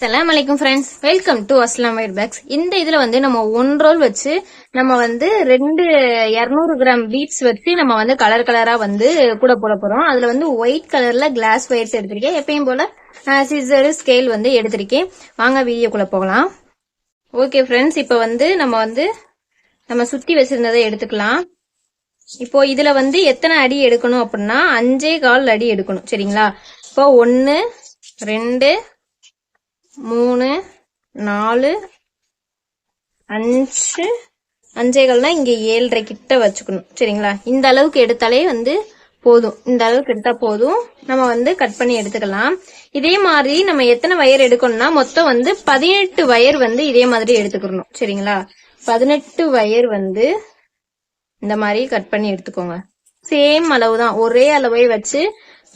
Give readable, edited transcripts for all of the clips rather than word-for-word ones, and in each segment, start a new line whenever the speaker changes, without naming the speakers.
அஸ்ஸலாமு அலைக்கும் friends, welcome to அஸ்லாம் வைட் பேக்ஸ். இந்த இதுல வந்து நம்ம 1 ரோல் வச்சு நம்ம வந்து 200 கிராம் பீட்ஸ் வச்சு நம்ம வந்து கலர் கலரா வந்து கூட போட போறோம். அதுல வந்து ஒயிட் கலர்ல கிளாஸ் ஒயர்ஸ் எடுத்திருக்கேன். எப்பயும் போல சிசர் ஸ்கேல் வந்து எடுத்திருக்கேன். வாங்க வீடியோக்குள்ள போகலாம். ஓகே ஃப்ரெண்ட்ஸ், இப்போ வந்து நம்ம சுத்தி வச்சிருந்ததை எடுத்துக்கலாம். இப்போ இதுல வந்து எத்தனை அடி எடுக்கணும் அப்படின்னா 5.25 அடி எடுக்கணும். சரிங்களா? இப்போ 1 2 3 4 5 5.25னா இங்க 7.5 கிட்ட வச்சுக்கணும். சரிங்களா? இந்த அளவுக்கு எடுத்தாலே வந்து போதும். இந்த அளவுக்கு எடுத்தா போதும். நம்ம வந்து கட் பண்ணி எடுத்துக்கலாம். இதே மாதிரி நம்ம எத்தனை வயர் எடுக்கணும்னா மொத்தம் வந்து 18 வயர் வந்து இதே மாதிரி எடுத்துக்கணும். சரிங்களா? 18 வயர் வந்து இந்த மாதிரி கட் பண்ணி எடுத்துக்கோங்க. சேம் அளவு தான், ஒரே அளவை வச்சு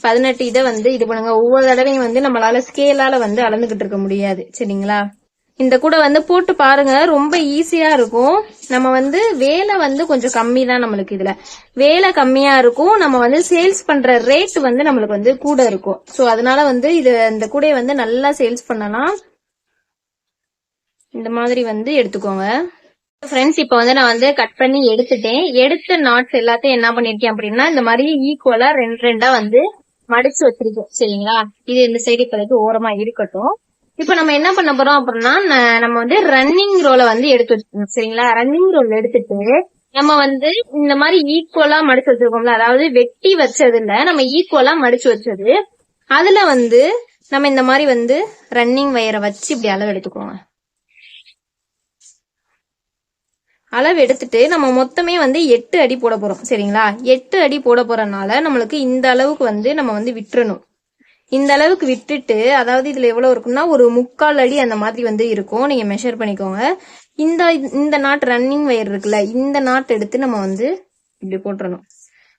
18 இதை வந்து இது பண்ணுங்க. ஒவ்வொரு தடவையும் வந்து நம்மளால ஸ்கேலால வந்து அளந்துகிட்டு இருக்க முடியாது. சரிங்களா? இந்த கூட வந்து போட்டு பாருங்க, ரொம்ப ஈஸியா இருக்கும். நம்ம வந்து வேலை வந்து கொஞ்சம் கம்மி தான் நம்மளுக்கு. இதுல வேலை கம்மியா இருக்கும். நம்ம வந்து சேல்ஸ் பண்ற ரேட் வந்து நம்மளுக்கு வந்து கூட இருக்கும். சோ அதனால வந்து இந்த கூடைய வந்து நல்லா சேல்ஸ் பண்ணலாம். இந்த மாதிரி வந்து எடுத்துக்கோங்க ஃப்ரெண்ட்ஸ். இப்ப வந்து நான் வந்து கட் பண்ணி எடுத்துட்டேன். எடுத்த நாட்ஸ் எல்லாத்தையும் என்ன பண்ணிருக்கேன் அப்படின்னா இந்த மாதிரி ஈக்குவலா ரெண்டா வந்து மடிச்சு வச்சிருக்கோம். சரிங்களா? இது இந்த சைடு இப்போதைக்கு ஓரமா இருக்கட்டும். இப்ப நம்ம என்ன பண்ண போறோம் அப்படின்னா நம்ம வந்து ரன்னிங் ரோல வந்து எடுத்து வச்சிருக்கோம். சரிங்களா? ரன்னிங் ரோல் எடுத்துட்டு நம்ம வந்து இந்த மாதிரி ஈக்குவலா மடிச்சு வச்சிருக்கோம்ல, அதாவது வெட்டி வச்சதுல நம்ம ஈக்குவலா மடிச்சு வச்சது, அதுல வந்து நம்ம இந்த மாதிரி வந்து ரன்னிங் வயரை வச்சு இப்படி அளவு எடுத்துக்கோங்க. அளவு எடுத்துட்டு நம்ம மொத்தமே வந்து 8 அடி போட போறோம். சரிங்களா? 8 அடி போட போறதுனால நம்மளுக்கு இந்த அளவுக்கு வந்து நம்ம வந்து விட்டுறணும். இந்த அளவுக்கு விட்டுட்டு, அதாவது இதுல எவ்வளவு இருக்கும்னா ஒரு 3/4 அடி அந்த மாதிரி வந்து இருக்கும். நீங்க மெஷர் பண்ணிக்கோங்க. இந்த நாட் ரன்னிங் வயர் இருக்குல்ல, இந்த நாட் எடுத்து நம்ம வந்து இப்படி போட்டுறணும்.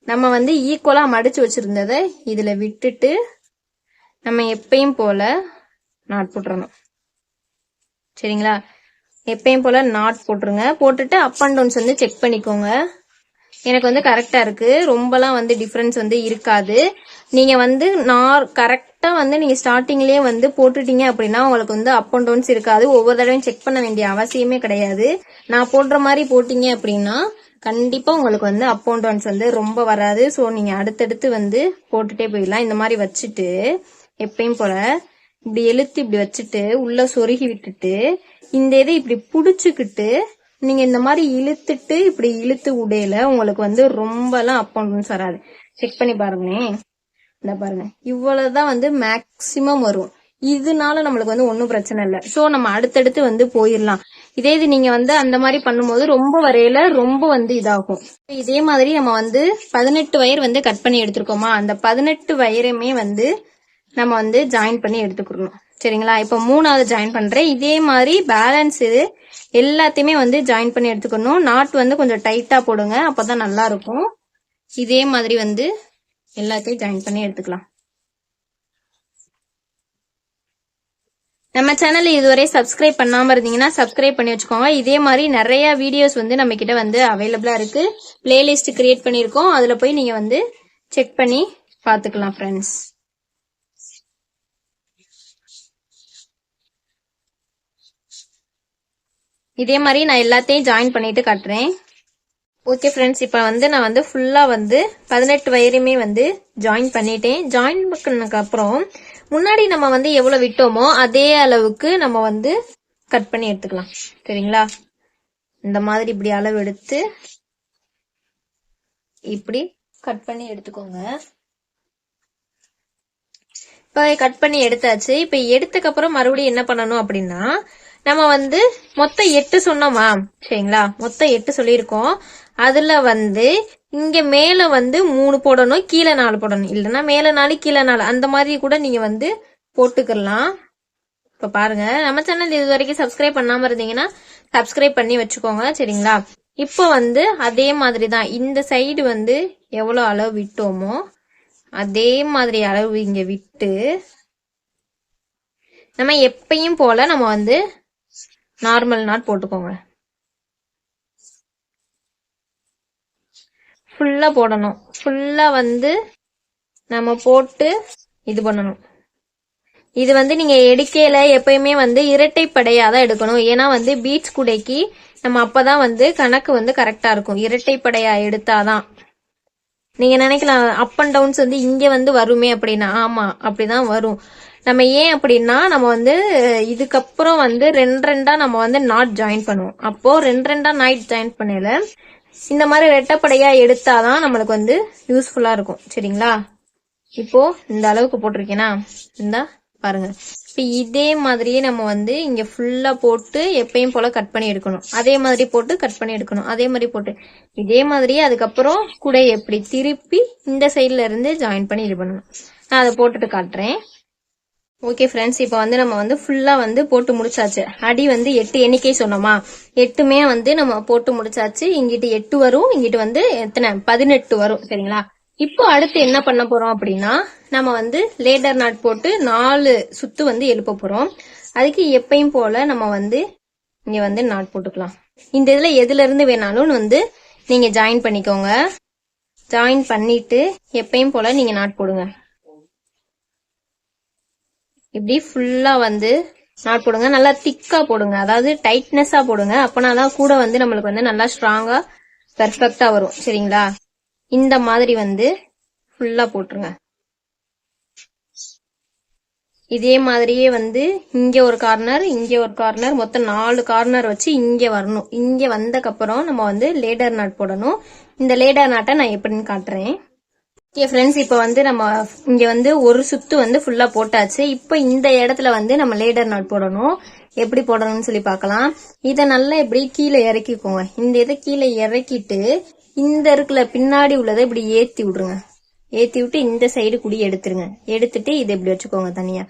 நம்ம வந்து ஈக்குவலா மடிச்சு வச்சிருந்ததை இதுல விட்டுட்டு நம்ம எப்பயும் போல நாட் போட்டுறணும். சரிங்களா? எப்பயும் போல நாட் போட்டுருங்க. போட்டுட்டு அப் அண்ட் டவுன்ஸ் வந்து செக் பண்ணிக்கோங்க. எனக்கு வந்து கரெக்டா இருக்கு. ரொம்பலாம் வந்து டிஃபரன்ஸ் வந்து இருக்காது. நீங்க வந்து கரெக்டா வந்து நீங்க ஸ்டார்டிங்லயே வந்து போட்டுட்டீங்க அப்படின்னா உங்களுக்கு வந்து அப் அண்ட் டவுன்ஸ் இருக்காது. ஒவ்வொரு தடவையும் செக் பண்ண வேண்டிய அவசியமே கிடையாது. நான் போடுற மாதிரி போட்டீங்க அப்படின்னா கண்டிப்பா உங்களுக்கு வந்து அப் அண்ட் டவுன்ஸ் வந்து ரொம்ப வராது. ஸோ நீங்க அடுத்தடுத்து வந்து போட்டுட்டே போயிடலாம். இந்த மாதிரி வச்சுட்டு எப்பயும் போல இப்படி இழுத்து இப்படி வச்சுட்டு உள்ள சொருகி விட்டுட்டு இந்த இதை இப்படி புடிச்சுக்கிட்டு நீங்க இந்த மாதிரி இழுத்துட்டு இப்படி இழுத்து உடையில உங்களுக்கு வந்து ரொம்ப எல்லாம் அப் அண்ட் டவுன்ஸ் வராது. செக் பண்ணி பாருங்களேன். இந்த பாருங்க, இவ்வளவுதான் வந்து மேக்சிமம் வரும். இதனால நம்மளுக்கு வந்து ஒன்னும் பிரச்சனை இல்லை. சோ நம்ம அடுத்தடுத்து வந்து போயிடலாம். இதே இது நீங்க வந்து அந்த மாதிரி பண்ணும்போது ரொம்ப வரையில ரொம்ப வந்து இதாகும். இதே மாதிரி நம்ம வந்து 18 வயர் வந்து கட் பண்ணி எடுத்திருக்கோமா, அந்த 18 வயருமே வந்து நம்ம வந்து ஜாயின் பண்ணி எடுத்துக்கணும். சரிங்களா? இப்ப 3வது ஜாயின் பண்றேன். இதே மாதிரி பேலன்ஸ் இது எல்லாத்தையுமே வந்து ஜாயின் பண்ணி எடுத்துக்கணும். நாட் வந்து கொஞ்சம் டைட்டா போடுங்க, அப்பதான் நல்லா இருக்கும். இதே மாதிரி வந்து எல்லாத்தையும் ஜாயின் பண்ணி எடுத்துக்கலாம். நம்ம சேனல் இதுவரை சப்ஸ்கிரைப் பண்ணாம இருந்தீங்கன்னா சப்ஸ்கிரைப் பண்ணி வச்சுக்கோங்க. இதே மாதிரி நிறைய வீடியோஸ் வந்து நம்ம கிட்ட வந்து அவைலபிளா இருக்கு. பிளேலிஸ்ட் கிரியேட் பண்ணிருக்கோம். அதுல போய் நீங்க வந்து செக் பண்ணி பாத்துக்கலாம் ஃப்ரெண்ட்ஸ். இதே மாதிரி நான் எல்லாத்தையும் ஜாயின் பண்ணிட்டு காட்டுறேன். ஓகே ஃப்ரெண்ட்ஸ், இப்போ வந்து நான் வந்து ஃபுல்லா வந்து 18 வயருமே வந்து ஜாயின் பண்ணிட்டேன். ஜாயின் பண்ணதுக்கு அப்புறம் முன்னாடி நம்ம வந்து எவ்வளவு விட்டோமோ அதே அளவுக்கு நம்ம வந்து கட் பண்ணி எடுத்துக்கலாம். சரிங்களா? இந்த மாதிரி இப்படி அளவு எடுத்து இப்படி கட் பண்ணி எடுத்துக்கோங்க. இப்போ கட் பண்ணி எடுத்தாச்சு. இப்போ எடுத்ததுக்கு அப்புறம் மறுபடியும் என்ன பண்ணணும் அப்படின்னா நம்ம வந்து மொத்தம் 8 சொன்னோமா? சரிங்களா? மொத்தம் 8 சொல்லியிருக்கோம். அதுல வந்து இங்க மேல வந்து 3 போடணும், கீழே 4 போடணும். இல்லைன்னா மேல 4 கீழே 4 அந்த மாதிரி கூட நீங்க வந்து போட்டுக்கலாம். இப்ப பாருங்க, நம்ம சேனல் இது வரைக்கும் சப்ஸ்கிரைப் பண்ணாம இருந்தீங்கன்னா சப்ஸ்கிரைப் பண்ணி வச்சுக்கோங்க. சரிங்களா? இப்போ வந்து அதே மாதிரி தான் இந்த சைடு வந்து எவ்வளவு அளவு விட்டோமோ அதே மாதிரி அளவு இங்க விட்டு நம்ம எப்பயும் போல நம்ம வந்து நார்மல் நாட் போட்டுக்கோங்க. ஃபுல்லா போடணும். ஃபுல்லா வந்து நம்ம போட்டு இது பண்ணணும். இது வந்து நீங்க எடுக்கையில எப்பயுமே வந்து இரட்டைப்படையாதான் எடுக்கணும். ஏன்னா வந்து பீட்ஸ் கூடைக்கு நம்ம அப்பதான் வந்து கணக்கு வந்து கரெக்டா இருக்கும். இரட்டைப்படையா எடுத்தாதான். நீங்க நினைக்கலாம் அப் அண்ட் டவுன்ஸ் வந்து இங்க வந்து வருமே அப்படின்னா, ஆமா அப்படிதான் வரும். நம்ம ஏன் அப்படின்னா நம்ம வந்து இதுக்கப்புறம் வந்து ரெண்டா நம்ம வந்து நாட் ஜாயின் பண்ணுவோம். அப்போ ரெண்டா நாட் ஜாயின் பண்ணல இந்த மாதிரி ரெட்டப்படையா எடுத்தாதான் நம்மளுக்கு வந்து யூஸ்ஃபுல்லா இருக்கும். சரிங்களா? இப்போ இந்த அளவுக்கு போட்டிருக்கேனா, இந்த பாருங்க. இப்ப இதே மாதிரியே நம்ம வந்து இங்க ஃபுல்லா போட்டு எப்பயும் போல கட் பண்ணி எடுக்கணும். அதே மாதிரி போட்டு கட் பண்ணி எடுக்கணும். அதே மாதிரி போட்டு இதே மாதிரியே அதுக்கப்புறம் கூட எப்படி திருப்பி இந்த சைட்ல இருந்து ஜாயின் பண்ணி இது பண்ணணும். நான் அதை போட்டுட்டு காட்டுறேன். ஓகே ஃப்ரெண்ட்ஸ், இப்போ வந்து நம்ம வந்து ஃபுல்லா வந்து போட்டு முடிச்சாச்சு. அடி வந்து 8 எண்ணிக்கை சொன்னோமா, 8மே வந்து நம்ம போட்டு முடிச்சாச்சு. இங்கிட்டு 8 வரும், இங்கிட்டு வந்து எத்தனை 18 வரும். சரிங்களா? இப்போ அடுத்து என்ன பண்ண போறோம் அப்படின்னா, நம்ம வந்து லேடர் நாட் போட்டு 4 சுத்து வந்து எழுப்ப போறோம். அதுக்கு எப்பயும் போல நம்ம வந்து இங்க வந்து நாட் போட்டுக்கலாம். இந்த இதுல எதுல இருந்து வேணாலும் வந்து நீங்க ஜாயின் பண்ணிக்கோங்க. ஜாயின் பண்ணிட்டு எப்பயும் போல நீங்க நாட் போடுங்க. இப்படி ஃபுல்லா வந்து நாட் போடுங்க. நல்லா திக்கா போடுங்க, அதாவது டைட்னஸா போடுங்க. அப்பனாதான் கூட வந்து நம்மளுக்கு வந்து நல்லா ஸ்ட்ராங்கா பெர்ஃபெக்டா வரும். சரிங்களா? இந்த மாதிரி வந்து ஃபுல்லா போட்டுருங்க. இதே மாதிரியே வந்து இங்க ஒரு கார்னர், இங்க ஒரு கார்னர், மொத்தம் 4 கார்னர் வச்சு இங்க வரணும். இங்க வந்தக்கு அப்புறம் நம்ம வந்து லேடர் நாட் போடணும். இந்த லேடர் நாட்டை நான் எப்படின்னு காட்டுறேன். ஓகே ஃப்ரெண்ட்ஸ், இப்போ வந்து நம்ம இங்க வந்து ஒரு சுத்து வந்து ஃபுல்லா போட்டாச்சு. இப்போ இந்த இடத்துல வந்து நம்ம லேடர் நாட் போடணும். எப்படி போடணும்னு சொல்லி பார்க்கலாம். இதை நல்லா இப்படி கீழே இறக்கிக்கோங்க. இந்த இதை கீழே இறக்கிட்டு இந்த இருக்குல்ல பின்னாடி உள்ளதை இப்படி ஏத்தி விடுருங்க. ஏத்தி விட்டு இந்த சைடு குடி எடுத்துருங்க. எடுத்துட்டு இதை இப்படி வச்சுக்கோங்க தனியா.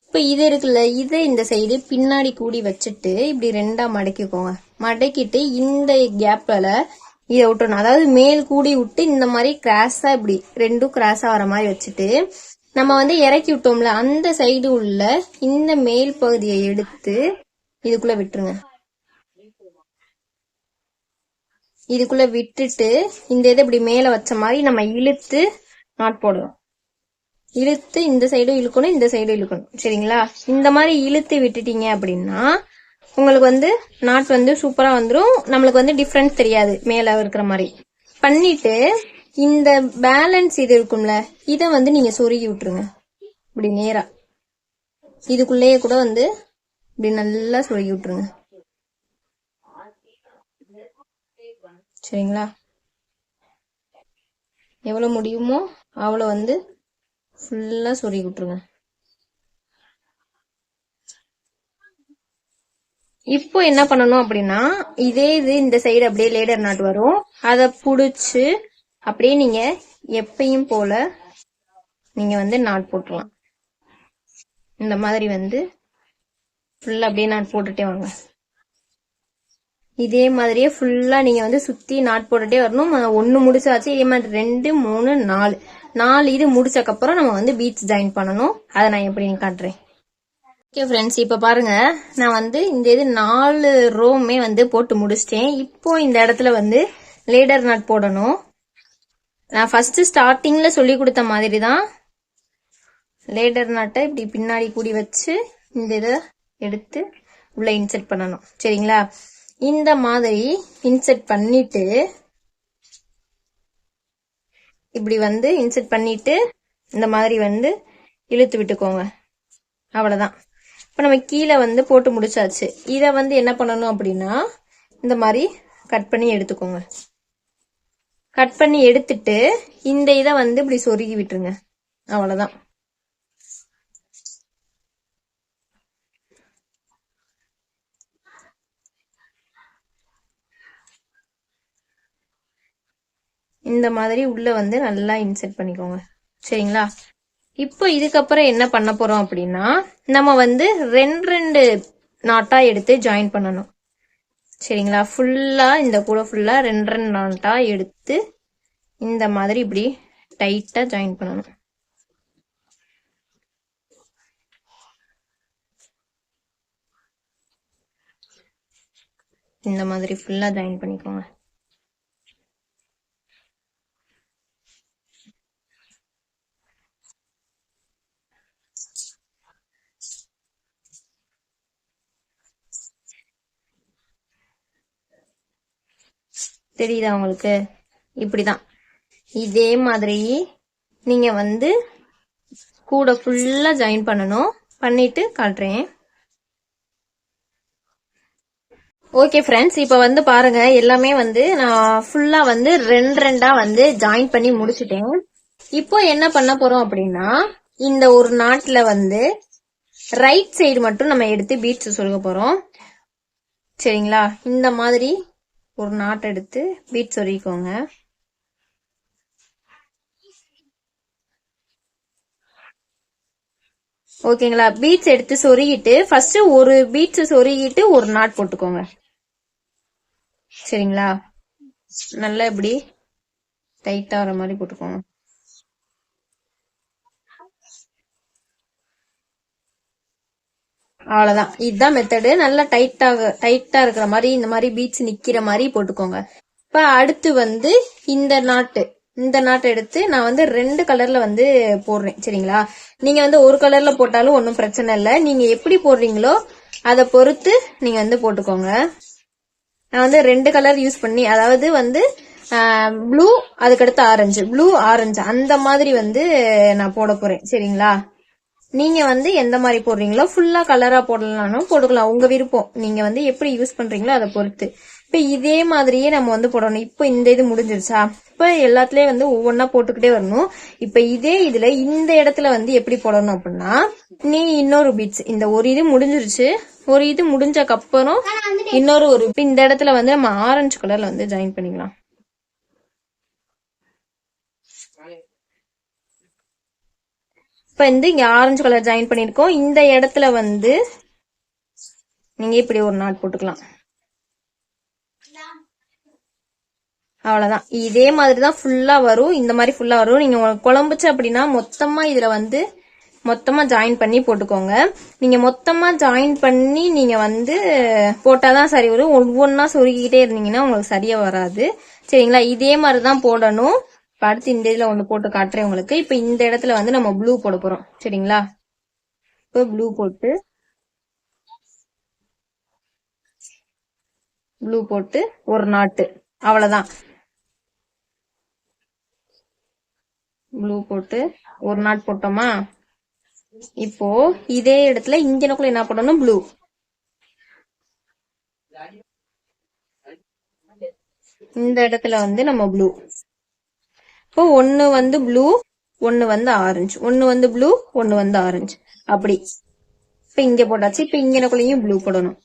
இப்ப இது இருக்குல்ல, இதை இந்த சைடு பின்னாடி கூடி வச்சுட்டு இப்படி ரெண்டா மடக்கிக்கோங்க. மடக்கிட்டு இந்த கேப்ல இதை விட்டுறணும். அதாவது மேல் கூடி விட்டு இந்த மாதிரி கிராஸா இப்படி ரெண்டும் கிராஸா வர மாதிரி வச்சுட்டு நம்ம வந்து இறக்கி விட்டோம்ல, அந்த சைடு உள்ள இந்த மேல் பகுதியை எடுத்து இதுக்குள்ள விட்டுருங்க. இதுக்குள்ள விட்டுட்டு இந்த இதை இப்படி மேல வச்ச மாதிரி நம்ம இழுத்து நாட் போடுறோம். இழுத்து இந்த சைடும் இழுக்கணும், இந்த சைடும் இழுக்கணும். சரிங்களா? இந்த மாதிரி இழுத்து விட்டுட்டீங்க அப்படின்னா உங்களுக்கு வந்து நாட் வந்து சூப்பரா வந்துடும். நம்மளுக்கு வந்து டிஃபரன்ஸ் தெரியாது மேல இருக்கிற மாதிரி பண்ணிட்டு இந்த பேலன்ஸ் இது இருக்கும்ல, இதை வந்து நீங்க சொருகி விட்டுருங்க. இப்படி நேரா இதுக்குள்ளேயே கூட வந்து இப்படி நல்லா சொருகி விட்டுருங்க. சரிங்களா? எவ்வளவு முடியுமோ அவ்வளவு வந்து ஃபுல்லா சொருகி விட்டுருங்க. இப்போ என்ன பண்ணணும் அப்படின்னா, இதே இது இந்த சைடு அப்படியே லேடர் நாட் வரும். அதை புடிச்சு அப்படியே நீங்க எப்பயும் போல நீங்க வந்து நாட் போட்டுலாம். இந்த மாதிரி வந்து ஃபுல்லா அப்படியே நாட் போட்டுட்டே வாங்க. இதே மாதிரியே ஃபுல்லா நீங்க வந்து சுத்தி நாட் போட்டுட்டே வரணும். 1 முடிச்சாச்சு. இதே மாதிரி 2, 3, 4 இது முடிச்சக்கு அப்புறம் நம்ம வந்து பீட்ஸ் ஜாயின் பண்ணணும். அதை நான் எப்படின்னு காட்டுறேன். ஓகே ஃப்ரெண்ட்ஸ், இப்ப பாருங்க, நான் வந்து இந்த இது 4 ரோவுமே வந்து போட்டு முடிச்சிட்டேன். இப்போ இந்த இடத்துல வந்து லேடர் நாட் போடணும். நான் ஃபர்ஸ்ட் ஸ்டார்டிங்ல சொல்லி கொடுத்த மாதிரி தான் லேடர் நாட்டை இப்படி பின்னாடி கூடி வச்சு இந்த இதை எடுத்து உள்ள இன்செர்ட் பண்ணணும். சரிங்களா? இந்த மாதிரி இன்செர்ட் பண்ணிட்டு இப்படி வந்து இன்செர்ட் பண்ணிட்டு இந்த மாதிரி வந்து இழுத்து விட்டுக்கோங்க. அவ்வளவுதான். இப்ப நம்ம கீழே வந்து போட்டு முடிச்சாச்சு. இதை வந்து என்ன பண்ணணும் அப்படின்னா இந்த மாதிரி கட் பண்ணி எடுத்துக்கோங்க. கட் பண்ணி எடுத்துட்டு இந்த இதை வந்து இப்படி சொருகி விட்டுருங்க. அவ்வளவுதான். இந்த மாதிரி உள்ள வந்து நல்லா இன்செர்ட் பண்ணிக்கோங்க. சரிங்களா? இப்போ இதுக்கப்புறம் என்ன பண்ண போறோம் அப்படின்னா நம்ம வந்து 2 நாட்டா எடுத்து ஜாயின் பண்ணணும். சரிங்களா? ஃபுல்லா இந்த கூட ஃபுல்லா 2 நாட்டா எடுத்து இந்த மாதிரி இப்படி டைட்டா ஜாயின் பண்ணணும். இந்த மாதிரி ஃபுல்லா ஜாயின் பண்ணிக்கோங்க. தெரியுதா உங்களுக்கு? இப்படிதான். இதே மாதிரி நீங்க வந்து கூட ஃபுல்லா ஜாயின் பண்ணணும். பண்ணிட்டு காட்டுறேன். ஓகே ஃப்ரெண்ட்ஸ், இப்ப வந்து பாருங்க, எல்லாமே வந்து நான் ஃபுல்லா வந்து ரெண்டா வந்து ஜாயின் பண்ணி முடிச்சிட்டேன். இப்போ என்ன பண்ண போறோம் அப்படின்னா, இந்த ஒரு நாட்ல வந்து ரைட் சைடு மட்டும் நம்ம எடுத்து பீட்ஸ் சொருக போறோம். சரிங்களா? இந்த மாதிரி ஒரு நாட் எடுத்து பீட் சொருகிக்கோங்க. ஓகேங்களா? பீட்ஸ் எடுத்து சொருகிட்டு ஃபர்ஸ்ட் ஒரு பீட்ஸ் சொருகிட்டு ஒரு நாட் போட்டுக்கோங்க. சரிங்களா? நல்லா இப்படி டைட்டா வர மாதிரி போட்டுக்கோங்க. அவ்வளவுதான். இதுதான் மெத்தடு. நல்லா டைட்டா இருக்கிற மாதிரி இந்த மாதிரி பீட்ஸ் நிக்கிற மாதிரி போட்டுக்கோங்க. இப்ப அடுத்து வந்து இந்த நாட்டு எடுத்து நான் வந்து 2 கலர்ல வந்து போடுறேன். சரிங்களா? நீங்க வந்து ஒரு கலர்ல போட்டாலும் ஒன்றும் பிரச்சனை இல்லை. நீங்க எப்படி போடுறீங்களோ அதை பொறுத்து நீங்க வந்து போட்டுக்கோங்க. நான் வந்து 2 கலர் யூஸ் பண்ணி, அதாவது வந்து ப்ளூ, அதுக்கடுத்து ஆரஞ்சு, ப்ளூ ஆரஞ்சு, அந்த மாதிரி வந்து நான் போட போறேன். சரிங்களா? நீங்க வந்து எந்த மாதிரி போடுறீங்களோ ஃபுல்லா கலரா போடலாம்னு போட்டுக்கலாம், உங்க விருப்பம். நீங்க வந்து எப்படி யூஸ் பண்றீங்களோ அதை பொறுத்து. இப்ப இதே மாதிரியே நம்ம வந்து போடணும். இப்ப இந்த இது முடிஞ்சிருச்சா? இப்ப எல்லாத்துலயும் வந்து ஒவ்வொன்னா போட்டுக்கிட்டே வரணும். இப்ப இதே இதுல இந்த இடத்துல வந்து எப்படி போடணும் அப்படின்னா, நீ இன்னொரு பீட்ஸ், இந்த ஒரு இது முடிஞ்சிருச்சு, ஒரு இது முடிஞ்சக்கு அப்புறம் இன்னொரு இந்த இடத்துல வந்து நம்ம ஆரஞ்சு கலர்ல வந்து ஜாயின் பண்ணிக்கலாம். இப்ப வந்து இங்க ஆரஞ்சு கலர் ஜாயின் பண்ணிருக்கோம். இந்த இடத்துல வந்து நீங்க இப்படி ஒரு நாட் போட்டுக்கலாம். அவ்வளவுதான். இதே மாதிரிதான் ஃபுல்லா வரும். இந்த மாதிரி ஃபுல்லா வரும். நீங்க குழம்புச்சு அப்படின்னா மொத்தமா இதுல வந்து மொத்தமா ஜாயின் பண்ணி போட்டுக்கோங்க. நீங்க மொத்தமா ஜாயின் பண்ணி நீங்க வந்து போட்டாதான் சரி வரும். ஒவ்வொன்னா சொருகிக்கிட்டே இருந்தீங்கன்னா உங்களுக்கு சரியா வராது. சரிங்களா? இதே மாதிரிதான் போடணும். அடுத்து இந்த இதுல ஒண்ணு போட்டு காட்டுறேன் உங்களுக்கு. இப்ப இந்த இடத்துல வந்து நம்ம ப்ளூ போட போறோம். சரிங்களா? இப்போ ப்ளூ போட்டு ஒரு நாட்டு, அவ்வளவுதான். ப்ளூ போட்டு ஒரு நாட் போட்டோமா? இப்போ இதே இடத்துல இங்கனக்குள்ள என்ன போடணும்? ப்ளூ. இந்த இடத்துல வந்து நம்ம ப்ளூ. இப்போ ஒன்னு வந்து ப்ளூ, ஒன்னு வந்து ஆரஞ்சு, ஒன்னு வந்து ப்ளூ, ஒன்னு வந்து ஆரஞ்சு, அப்படி. இப்ப இங்க போட்டாச்சு. இப்ப இங்கனக்குள்ளேயும் ப்ளூ போடணும்.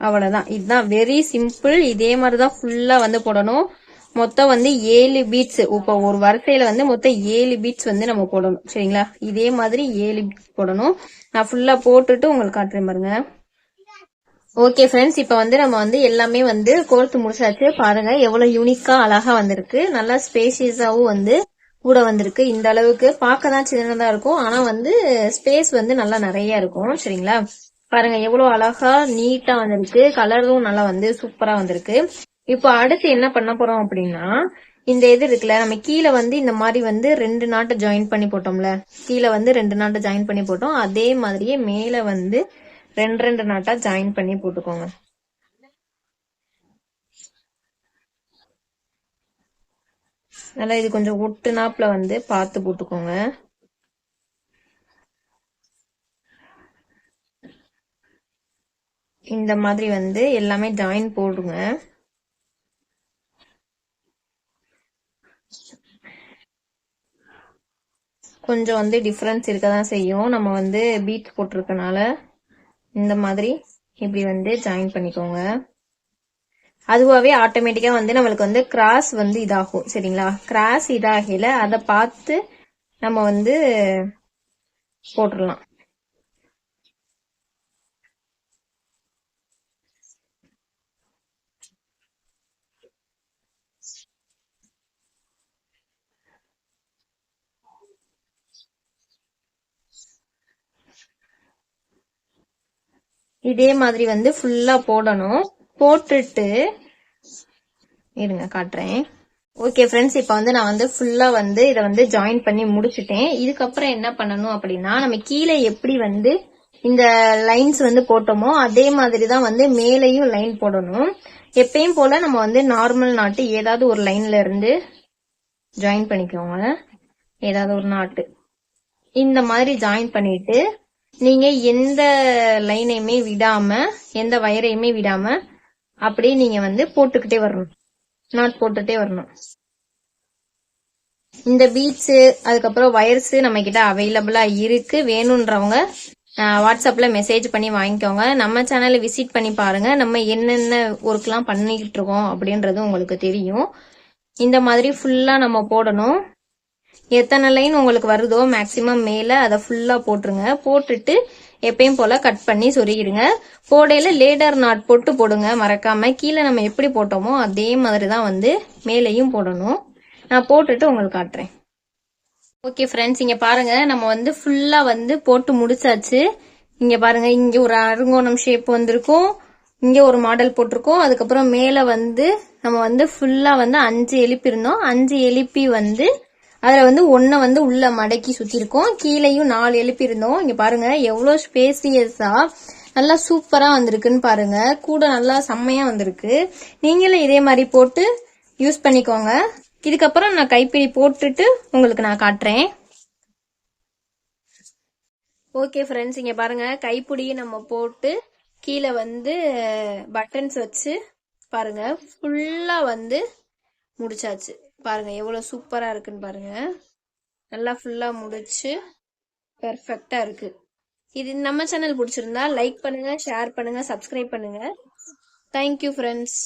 அவ்வளவுதான். இதுதான் வெரி சிம்பிள். இதே மாதிரிதான் ஃபுல்லா வந்து போடணும். மொத்தம் வந்து 7 பீட்ஸ். இப்ப ஒரு வரிசையில வந்து மொத்தம் 7 பீட்ஸ் வந்து நம்ம போடணும். சரிங்களா? இதே மாதிரி 7 பீட்ஸ் போடணும். நான் ஃபுல்லா போட்டுட்டு உங்களுக்கு காட்டுறேன் பாருங்க. ஓகே ஃப்ரெண்ட்ஸ், இப்ப வந்து நம்ம வந்து எல்லாமே வந்து கோர்த்து முடிச்சாச்சு. பாருங்க எவ்வளவு யூனிக்கா அழகா வந்திருக்கு. நல்லா ஸ்பேசியஸாவும் வந்து கூட வந்திருக்கு. இந்த அளவுக்கு பார்க்க தான் சின்னதா இருக்கும், ஆனா வந்து ஸ்பேஸ் வந்து நல்லா நிறைய இருக்கும். சரிங்களா? பாருங்க எவ்வளவு அழகா நீட்டா வந்திருக்கு. கலரும் நல்லா வந்து சூப்பரா வந்திருக்கு. இப்போ அடுத்து என்ன பண்ண போறோம் அப்படின்னா, இந்த இது இருக்குல்ல, நம்ம கீழே வந்து இந்த மாதிரி வந்து 2 நாட்டை ஜாயின் பண்ணி போட்டோம்ல, கீழே வந்து 2 நாட்டை ஜாயின் பண்ணி போட்டோம். அதே மாதிரியே மேல வந்து 2 நாட்டா ஜாயின் பண்ணி போட்டுக்கோங்க. நல்லா இது கொஞ்சம் ஒட்டு நாப்புல வந்து பார்த்து போட்டுக்கோங்க. இந்த மாதிரி வந்து எல்லாமே ஜாயின் போடுங்க. கொஞ்சம் வந்து டிஃபரன்ஸ் இருக்கதான் செய்யும். நம்ம வந்து பீட் போட்டிருக்கனால இந்த மாதிரி இப்படி வந்து ஜாயின் பண்ணிக்கோங்க. அதுவாவே ஆட்டோமேட்டிக்கா வந்து நம்மளுக்கு வந்து கிராஸ் வந்து இதாகும். சரிங்களா? கிராஸ் இதாகல அதை பார்த்து நம்ம வந்து போட்டுடலாம். இதே மாதிரி வந்து ஃபுல்லா போடணும். போட்டுட்டு இருங்க காட்டுறேன். ஓகே ஃப்ரெண்ட்ஸ், இப்ப வந்து நான் வந்து ஃபுல்லா வந்து இதை வந்து ஜாயின் பண்ணி முடிச்சுட்டேன். இதுக்கப்புறம் என்ன பண்ணணும் அப்படின்னா, நம்ம கீழே எப்படி வந்து இந்த லைன்ஸ் வந்து போட்டோமோ அதே மாதிரி தான் வந்து மேலையும் லைன் போடணும். எப்பயும் போல நம்ம வந்து நார்மல் நாட்டு ஏதாவது ஒரு லைன்ல இருந்து ஜாயின் பண்ணிக்கோங்க. ஏதாவது ஒரு நாட்டு இந்த மாதிரி ஜாயின் பண்ணிட்டு நீங்க எந்த லைனையுமே விடாம, எந்த வயரையுமே விடாம அப்படியே நீங்க வந்து போட்டுக்கிட்டே வரணும். நாட் போட்டுட்டே வரணும். இந்த பீட்ஸ் அதுக்கப்புறம் வயர்ஸ் நம்ம கிட்ட அவைலபிளா இருக்கு. வேணும்ன்றவங்க வாட்ஸ்அப்ல மெசேஜ் பண்ணி வாங்கிக்கோங்க. நம்ம சேனலை விசிட் பண்ணி பாருங்க. நம்ம என்னென்ன ஒர்க்லாம் பண்ணிக்கிட்டு இருக்கோம் அப்படின்றது உங்களுக்கு தெரியும். இந்த மாதிரி ஃபுல்லா நம்ம போடணும். எத்தனை லைன் உங்களுக்கு வருதோ மேக்சிமம் மேல அதை ஃபுல்லா போட்டுருங்க. போட்டுட்டு எப்பயும் போல கட் பண்ணி சொருகிடுங்க. போடையில லேடர் நாட் போட்டு போடுங்க மறக்காம. கீழே நம்ம எப்படி போட்டோமோ அதே மாதிரி தான் வந்து மேலையும் போடணும். நான் போட்டுட்டு உங்களுக்கு காட்டுறேன். ஓகே ஃப்ரெண்ட்ஸ், இங்க பாருங்க நம்ம வந்து ஃபுல்லா வந்து போட்டு முடிச்சாச்சு. இங்க பாருங்க, இங்க ஒரு அருங்கோணம் ஷேப் வந்திருக்கும், இங்க ஒரு மாடல் போட்டிருக்கோம். அதுக்கப்புறம் மேல வந்து நம்ம வந்து ஃபுல்லா வந்து 5 எழுப்பி இருந்தோம். 5 எழுப்பி வந்து அதுல வந்து 1 வந்து உள்ள மடக்கி சுத்தி இருக்கோம். கீழையும் 4 எழுப்பி இருந்தோம். இங்க பாருங்க எவ்வளவு ஸ்பேசியஸா நல்லா சூப்பரா வந்திருக்குன்னு பாருங்க. கூட நல்லா செம்மையா வந்திருக்கு. நீங்களும் இதே மாதிரி போட்டு யூஸ் பண்ணிக்கோங்க. இதுக்கப்புறம் நான் கைப்பிடி போட்டுட்டு உங்களுக்கு நான் காட்டுறேன். ஓகே ஃப்ரெண்ட்ஸ், இங்க பாருங்க கைப்பிடியும் நம்ம போட்டு கீழே வந்து பட்டன்ஸ் வச்சு பாருங்க ஃபுல்லா வந்து முடிச்சாச்சு. பாருங்க எவ்வளவு சூப்பரா இருக்குன்னு பாருங்க. நல்லா ஃபுல்லா முடிச்சு பெர்ஃபெக்டா இருக்கு. இது நம்ம சேனல் பிடிச்சிருந்தா லைக் பண்ணுங்க, ஷேர் பண்ணுங்க, சப்ஸ்கிரைப் பண்ணுங்க. Thank you friends.